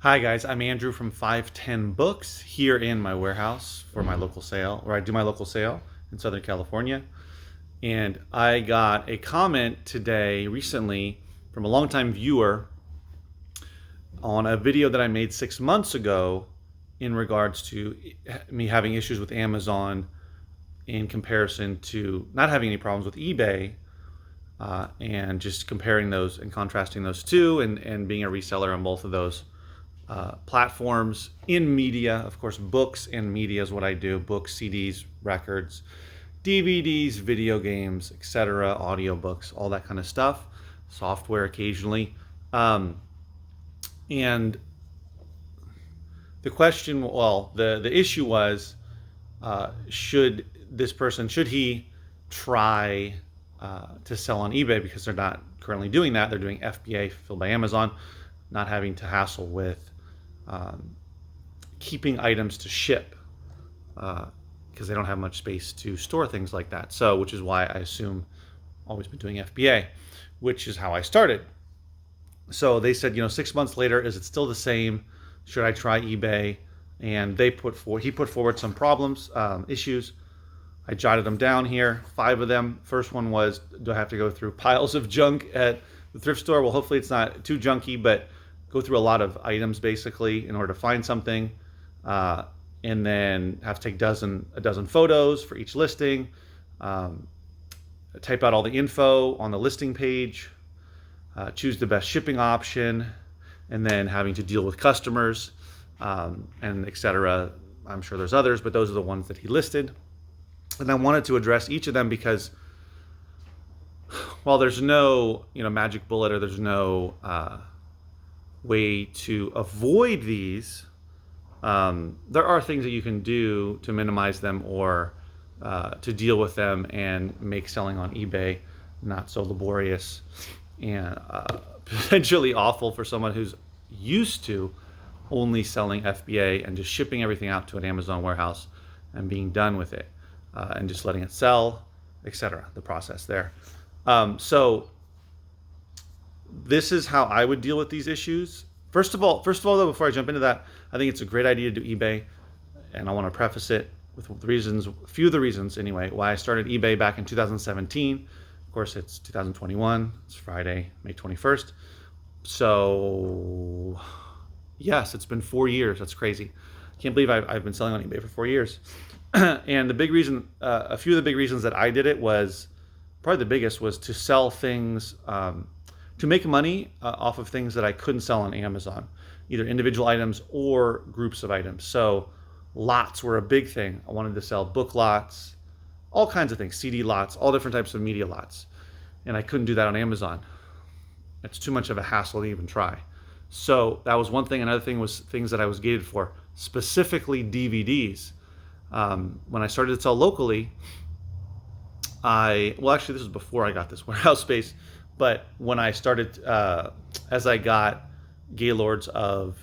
Hi guys, I'm Andrew from 510 Books here in my warehouse for my local sale, where I do my local sale in Southern California. And I got a comment today recently from a longtime viewer on a video that I made 6 months ago in regards to me having issues with Amazon in comparison to not having any problems with eBay, and just comparing those and contrasting those two, and being a reseller on both of those platforms in media. Of course, books and media is what I do: books, CDs, records, DVDs, video games, etc., audiobooks, all that kind of stuff, software occasionally. And the question, well, the issue was, should he try to sell on eBay, because they're not currently doing that. They're doing FBA, fulfilled by Amazon, not having to hassle with keeping items to ship, because they don't have much space to store things like that. So, which is why I assume always been doing FBA, which is how I started. So they said, 6 months later, is it still the same? Should I try eBay? And he put forward some problems, issues. I jotted them down here, 5 of them. First one was, do I have to go through piles of junk at the thrift store? Well, hopefully it's not too junky, but go through a lot of items basically in order to find something, and then have to take a dozen photos for each listing, type out all the info on the listing page, choose the best shipping option, and then having to deal with customers, and etc. I'm sure there's others, but those are the ones that he listed. And I wanted to address each of them because, while there's no magic bullet, or there's no way to avoid these, there are things that you can do to minimize them, or to deal with them and make selling on eBay not so laborious and potentially awful for someone who's used to only selling FBA and just shipping everything out to an Amazon warehouse and being done with it, and just letting it sell, etc. The process there. So this is how I would deal with these issues. First of all, though, before I jump into that, I think it's a great idea to do eBay, and I want to preface it with a few of the reasons anyway, why I started eBay back in 2017. Of course, it's 2021. It's Friday, May 21st. So, yes, it's been 4 years. That's crazy. Can't believe I've been selling on eBay for 4 years. And the big reason, a few of the big reasons that I did it was, probably the biggest was to sell things, to make money off of things that I couldn't sell on Amazon, either individual items or groups of items. So lots were a big thing. I wanted to sell book lots, all kinds of things, CD lots, all different types of media lots. And I couldn't do that on Amazon. It's too much of a hassle to even try. So that was one thing. Another thing was things that I was gated for, specifically DVDs. When I started to sell locally, actually, this was before I got this warehouse space, but when I started, as I got gaylords of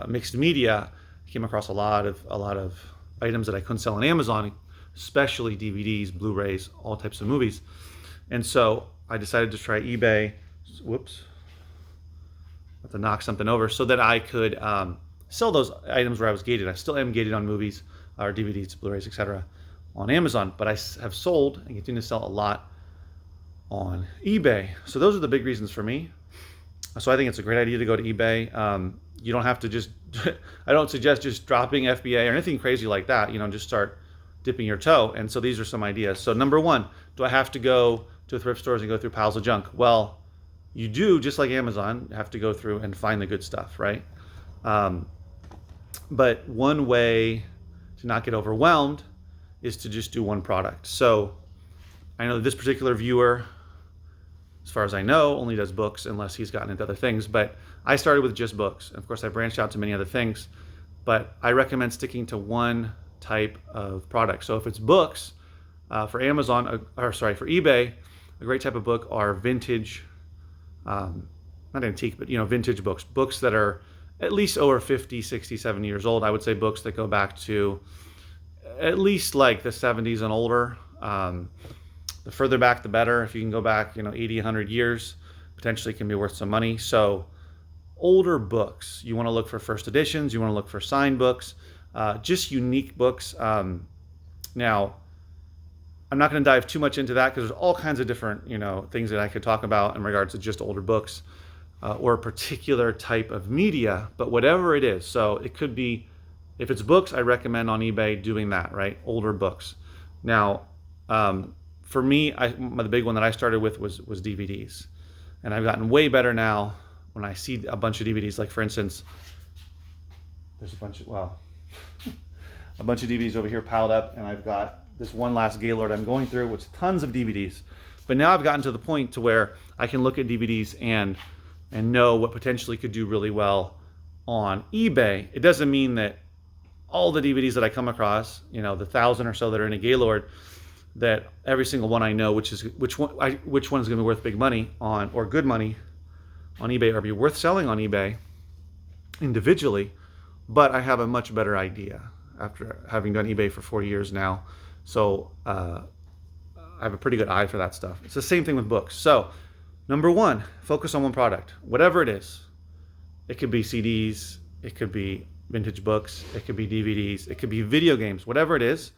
mixed media, I came across a lot of items that I couldn't sell on Amazon, especially DVDs, Blu-rays, all types of movies. And so I decided to try eBay. Whoops. I have to knock something over, so that I could sell those items where I was gated. I still am gated on movies, or DVDs, Blu-rays, etc. on Amazon, but I have sold and continue to sell a lot on eBay. So those are the big reasons for me. So I think it's a great idea to go to eBay. You don't have to just, I don't suggest just dropping FBA or anything crazy like that. Just start dipping your toe. And so these are some ideas. So number one, do I have to go to thrift stores and go through piles of junk? Well, you do, just like Amazon, have to go through and find the good stuff, right? But one way to not get overwhelmed is to just do one product. So I know this particular viewer, as far as I know, only does books, unless he's gotten into other things. But I started with just books. And of course, I branched out to many other things. But I recommend sticking to one type of product. So if it's books, for eBay, a great type of book are vintage, not antique, but vintage books. Books that are at least over 50, 60, 70 years old. I would say books that go back to at least like the 70s and older. The further back, the better. If you can go back, 80, 100 years, potentially can be worth some money. So older books. You want to look for first editions. You want to look for signed books, just unique books. Now, I'm not going to dive too much into that because there's all kinds of different, things that I could talk about in regards to just older books or a particular type of media. But whatever it is, so it could be, if it's books, I recommend on eBay doing that, right? Older books. Now, for me, the big one that I started with was DVDs, and I've gotten way better now when I see a bunch of DVDs. Like for instance, there's a bunch of a bunch of DVDs over here piled up, and I've got this one last Gaylord I'm going through, which tons of DVDs. But now I've gotten to the point to where I can look at DVDs and know what potentially could do really well on eBay. It doesn't mean that all the DVDs that I come across, the 1,000 or so that are in a Gaylord, that every single one I know which one is going to be worth big money on, or good money on eBay, or be worth selling on eBay individually. But I have a much better idea after having done eBay for 4 years now. So I have a pretty good eye for that stuff. It's the same thing with books. So number one, focus on one product, whatever it is. It could be CDs, it could be vintage books, it could be DVDs, it could be video games, whatever it is.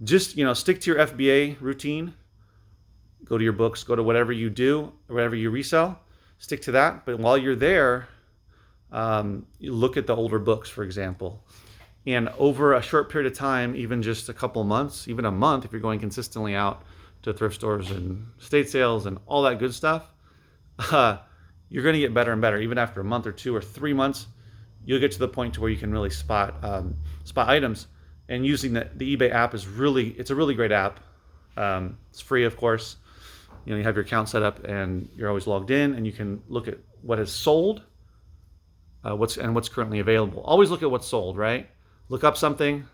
Just, stick to your FBA routine. Go to your books, go to whatever you do, whatever you resell, stick to that. But while you're there, you look at the older books, for example. And over a short period of time, even just a couple of months, even a month, if you're going consistently out to thrift stores and estate sales and all that good stuff, you're going to get better and better. Even after a month or 2 or 3 months, you'll get to the point to where you can really spot items. And using the eBay app it's a really great app. It's free, of course. You have your account set up and you're always logged in, and you can look at what is sold, what's currently available. Always look at what's sold, right? Look up something,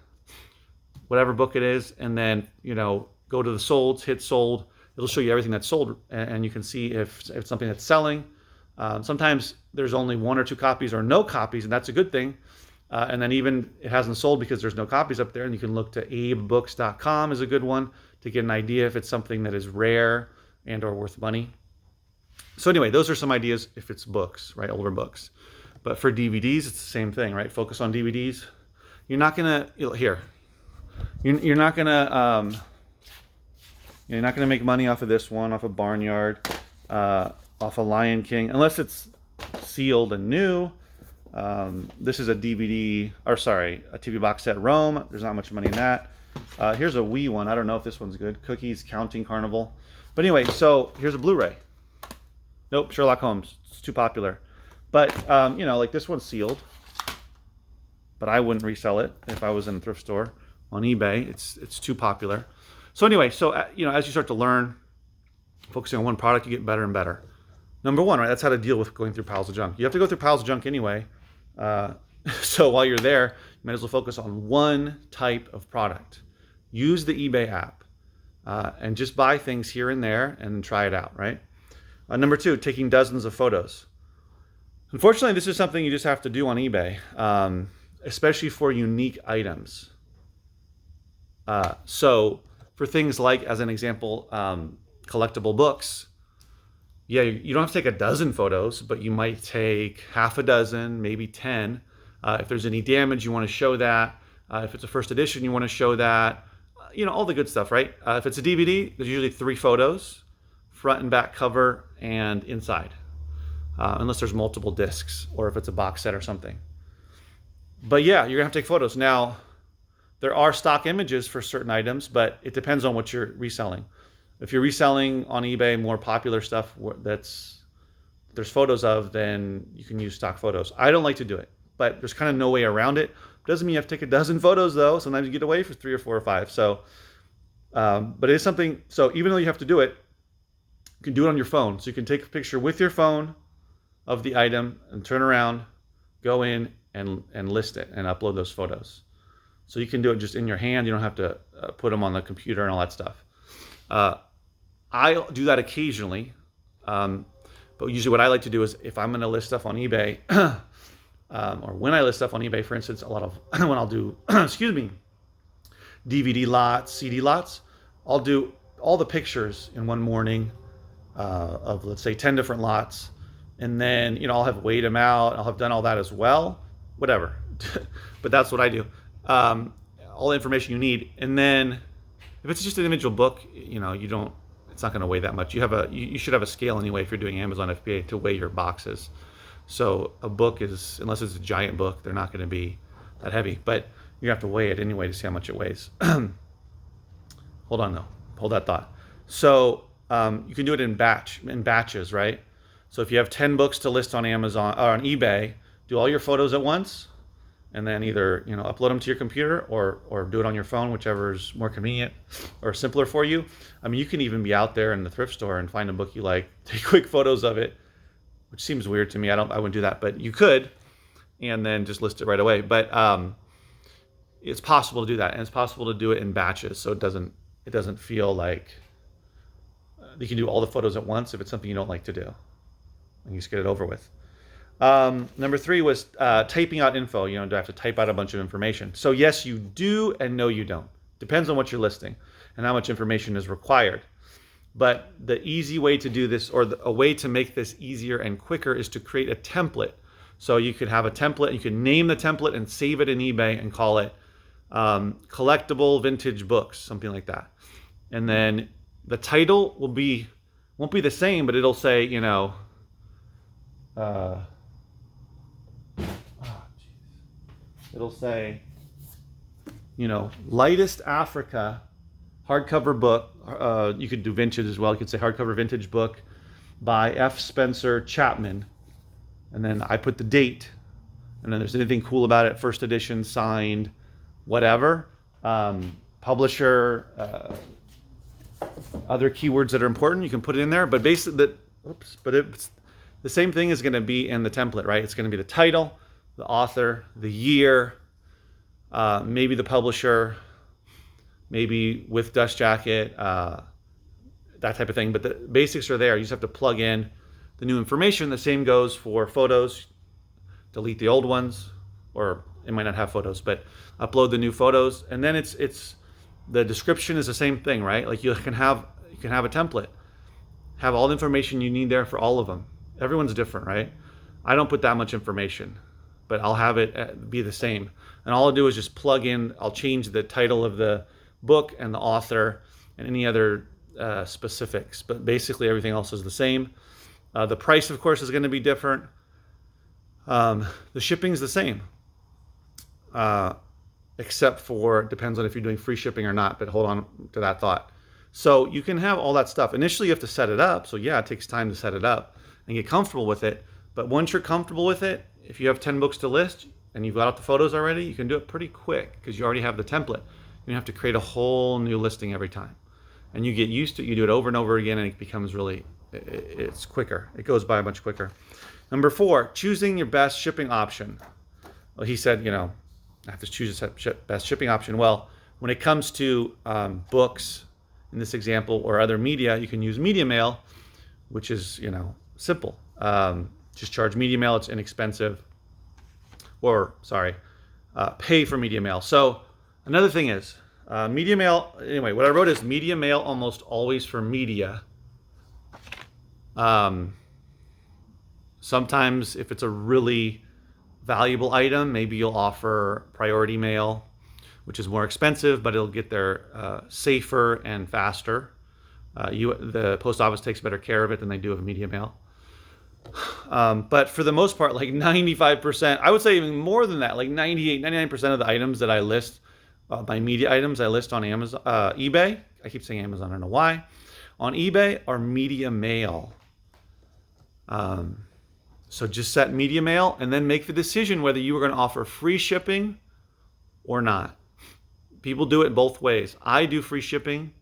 whatever book it is, and then go to the solds, hit sold. It'll show you everything that's sold, and you can see if it's something that's selling. Sometimes there's only 1 or 2 copies or no copies, and that's a good thing. And then even it hasn't sold because there's no copies up there, and you can look to abebooks.com is a good one to get an idea if it's something that is rare and or worth money. So anyway, those are some ideas if it's books, right? Older books. But for DVDs, it's the same thing, right? Focus on DVDs. You're not gonna you're not gonna make money off of this one, off of Barnyard, off of Lion King, unless it's sealed and new. This is a TV box set Rome. There's not much money in that. Here's a Wii one. I don't know if this one's good. Cookies Counting Carnival. But anyway, so here's a Blu-ray. Nope, Sherlock Holmes. It's too popular. But like this one's sealed. But I wouldn't resell it if I was in a thrift store on eBay. It's too popular. So anyway, as you start to learn, focusing on one product, you get better and better. Number one, right? That's how to deal with going through piles of junk. You have to go through piles of junk anyway. So while you're there, you might as well focus on one type of product. Use the eBay app and just buy things here and there and try it out, right? Number two, taking dozens of photos. Unfortunately, this is something you just have to do on eBay, especially for unique items. So for things like, as an example, collectible books, yeah, you don't have to take a dozen photos, but you might take half a dozen, maybe 10. If there's any damage, you want to show that. If it's a first edition, you want to show that. All the good stuff, right? If it's a DVD, there's usually 3 photos, front and back cover and inside, unless there's multiple discs or if it's a box set or something. But yeah, you're gonna have to take photos. Now, there are stock images for certain items, but it depends on what you're reselling. If you're reselling on eBay more popular stuff there's photos of, then you can use stock photos. I don't like to do it, but there's kind of no way around it. Doesn't mean you have to take a dozen photos though. Sometimes you get away for 3 or 4 or 5. So, but it is something, so even though you have to do it, you can do it on your phone. So you can take a picture with your phone of the item and turn around, go in and list it and upload those photos. So you can do it just in your hand. You don't have to put them on the computer and all that stuff. I do that occasionally, but usually what I like to do is if I'm going to list stuff on eBay, or when I list stuff on eBay, for instance, a lot of when I'll do, DVD lots, CD lots, I'll do all the pictures in one morning of, let's say, 10 different lots, and then I'll have weighed them out. I'll have done all that as well. Whatever, but that's what I do. Um, all the information you need, and then if it's just an individual book, you don't. It's not going to weigh that much. You should have a scale anyway if you're doing Amazon FBA to weigh your boxes. So a book is, unless it's a giant book, they're not going to be that heavy. But you have to weigh it anyway to see how much it weighs. Hold on though. Hold that thought. So you can do it in batches, right? So if you have 10 books to list on Amazon or on eBay, do all your photos at once, and then either upload them to your computer or do it on your phone, whichever is more convenient or simpler for you. I mean, you can even be out there in the thrift store and find a book you like, take quick photos of it, which seems weird to me. I wouldn't do that, but you could, and then just list it right away. But it's possible to do that, and it's possible to do it in batches, so it doesn't feel like you can do all the photos at once if it's something you don't like to do, and you just get it over with. Number 3 was typing out info. Do I have to type out a bunch of information? So yes, you do, and no, you don't. Depends on what you're listing and how much information is required. But the easy way to do this, or a way to make this easier and quicker, is to create a template. So you could have a template, you can name the template and save it in eBay and call it collectible vintage books, something like that. And then the title won't be the same, but it'll say, it'll say, Lightest Africa hardcover book. You could do vintage as well. You could say hardcover vintage book by F. Spencer Chapman. And then I put the date. And then there's anything cool about it, first edition, signed, whatever. Publisher, other keywords that are important, you can put it in there. But basically, it's the same thing is going to be in the template, right? It's going to be the title, the author, the year, maybe the publisher, maybe with dust jacket, that type of thing. But the basics are there. You just have to plug in the new information. The same goes for photos. Delete the old ones, or it might not have photos, but upload the new photos. And then it's the description is the same thing, right? Like you can have a template, have all the information you need there for all of them. Everyone's different, right? I don't put that much information, but I'll have it be the same. And all I'll do is just plug in, I'll change the title of the book and the author and any other specifics, but basically everything else is the same. The price, of course, is going to be different. The shipping is the same, except for, it depends on if you're doing free shipping or not, but hold on to that thought. So you can have all that stuff. Initially, you have to set it up. So yeah, it takes time to set it up and get comfortable with it. But once you're comfortable with it, if you have 10 books to list and you've got out the photos already, you can do it pretty quick because you already have the template. You don't have to create a whole new listing every time. And you get used to it. You do it over and over again, and it becomes really, it's quicker. It goes by much quicker. Number 4, choosing your best shipping option. Well, he said, I have to choose a best shipping option. Well, when it comes to books, in this example, or other media, you can use media mail, which is, simple. Just charge media mail. It's inexpensive. Pay for media mail. So another thing is media mail. Anyway, what I wrote is media mail almost always for media. Sometimes if it's a really valuable item, maybe you'll offer priority mail, which is more expensive, but it'll get there safer and faster. The post office takes better care of it than they do of media mail. But for the most part, like 95%, I would say even more than that, like 98, 99% of the items that I list, my media items I list on Amazon, eBay, I keep saying Amazon, I don't know why, on eBay are media mail. So just set media mail and then make the decision whether you are going to offer free shipping or not. People do it both ways. I do free shipping,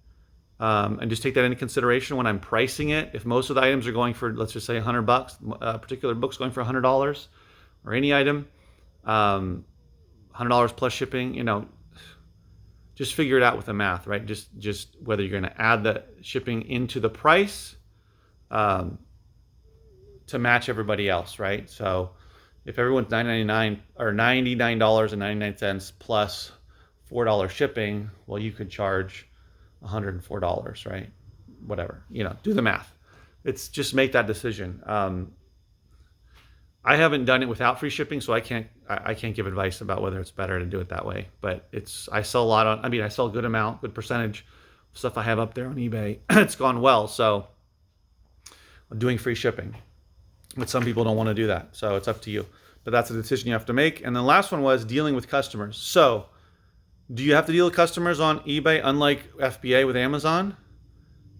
and just take that into consideration when I'm pricing it. If most of the items are going for, let's just say $100, a particular book's going for $100, or any item, $100 plus shipping, just figure it out with the math, right? Just whether you're going to add the shipping into the price to match everybody else, right? So if everyone's $9.99 or $99.99 plus $4 shipping, well, you could charge $104, right? Whatever, do the math. It's just make that decision. I haven't done it without free shipping, so I can't give advice about whether it's better to do it that way. But I sell a lot on. I mean, I sell a good amount, good percentage of stuff I have up there on eBay. It's gone well, so I'm doing free shipping. But some people don't want to do that, so it's up to you. But that's a decision you have to make. And the last one was dealing with customers. So, do you have to deal with customers on eBay unlike FBA with Amazon?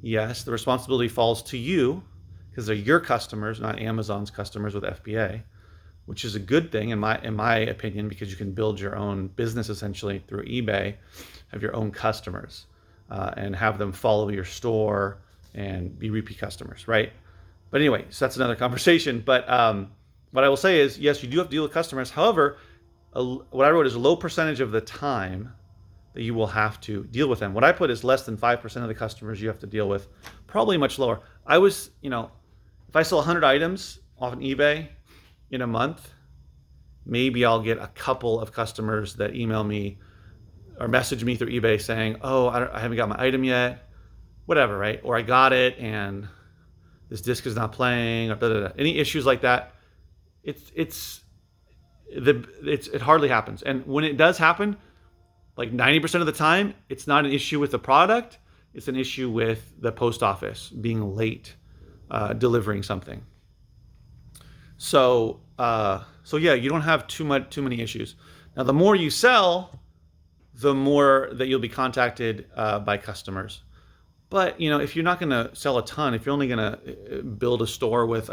Yes, the responsibility falls to you because they're your customers, not Amazon's customers with FBA, which is a good thing in my opinion, because you can build your own business essentially through eBay, have your own customers, and have them follow your store and be repeat customers, right? But anyway, so that's another conversation. But what I will say is, yes, you do have to deal with customers. However, what I wrote is a low percentage of the time that you will have to deal with them. What I put is less than 5% of the customers you have to deal with, probably much lower. I was, if I sell 100 items off an eBay in a month, maybe I'll get a couple of customers that email me or message me through eBay saying, oh, I haven't got my item yet, whatever, right? Or I got it and this disc is not playing, or blah, blah, blah. Any issues like that, it hardly happens. And when it does happen, like 90% of the time, it's not an issue with the product, it's an issue with the post office being late delivering something. So yeah, you don't have too many issues. Now, the more you sell, the more that you'll be contacted by customers. But if you're not going to sell a ton, if you're only going to build a store with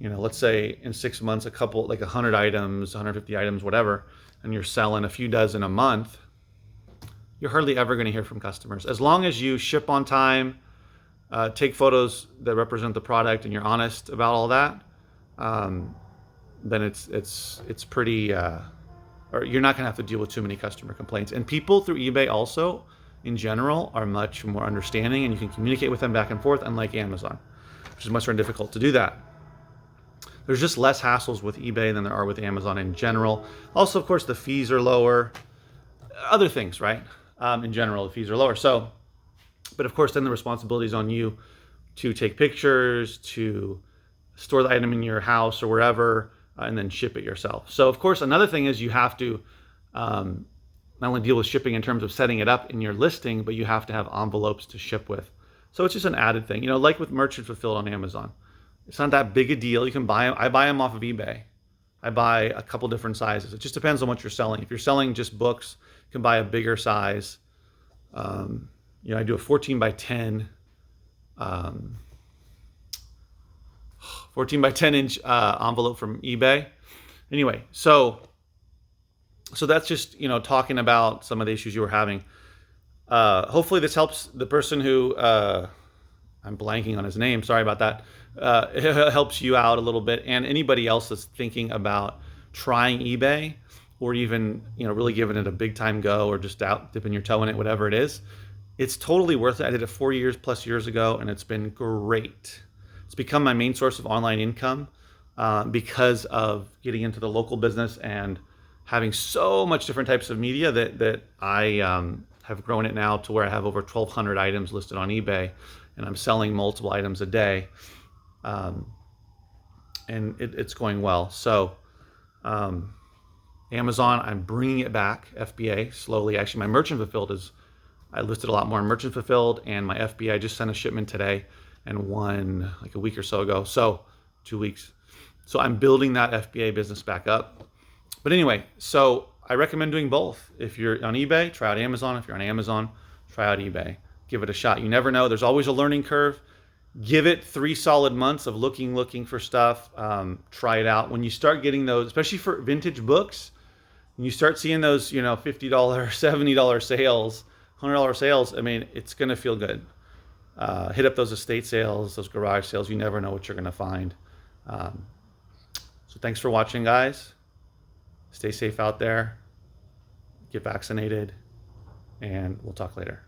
let's say in 6 months, a couple, like 100 items, 150 items, whatever, and you're selling a few dozen a month, you're hardly ever going to hear from customers. As long as you ship on time, take photos that represent the product, and you're honest about all that, then it's pretty, or you're not going to have to deal with too many customer complaints. And people through eBay also, in general, are much more understanding, and you can communicate with them back and forth, unlike Amazon, which is much more difficult to do that. There's just less hassles with eBay than there are with Amazon in general. Also, of course, the fees are lower. Other things, right? In general, the fees are lower. So, but of course, then the responsibility is on you to take pictures, to store the item in your house or wherever, and then ship it yourself. So, of course, another thing is you have to not only deal with shipping in terms of setting it up in your listing, but you have to have envelopes to ship with. So it's just an added thing. Like with Merchant Fulfilled on Amazon. It's not that big a deal. You can buy them. I buy them off of eBay. I buy a couple different sizes. It just depends on what you're selling. If you're selling just books, you can buy a bigger size. I do a 14 by 10 inch envelope from eBay. Anyway, so that's just talking about some of the issues you were having. Hopefully this helps the person who I'm blanking on his name. Sorry about that. It helps you out a little bit, and anybody else that's thinking about trying eBay, or even really giving it a big time go, or just out dipping your toe in it, whatever it is. It's totally worth it. I did it 4 years plus years ago, and it's been great. It's become my main source of online income because of getting into the local business and having so much different types of media that I have grown it now to where I have over 1,200 items listed on eBay, and I'm selling multiple items a day. And it's going well. So Amazon, I'm bringing it back. FBA, slowly. Actually, my Merchant Fulfilled I listed a lot more in Merchant Fulfilled, and my FBA, I just sent a shipment today and one like a week or so ago. So 2 weeks. So I'm building that FBA business back up. But anyway, so I recommend doing both. If you're on eBay, try out Amazon. If you're on Amazon, try out eBay. Give it a shot. You never know. There's always a learning curve. Give it 3 solid months of looking for stuff. Try it out. When you start getting those, especially for vintage books, when you start seeing those, $50, $70 sales, $100 sales, I mean, it's going to feel good. Hit up those estate sales, those garage sales. You never know what you're going to find. So thanks for watching, guys. Stay safe out there. Get vaccinated, and we'll talk later.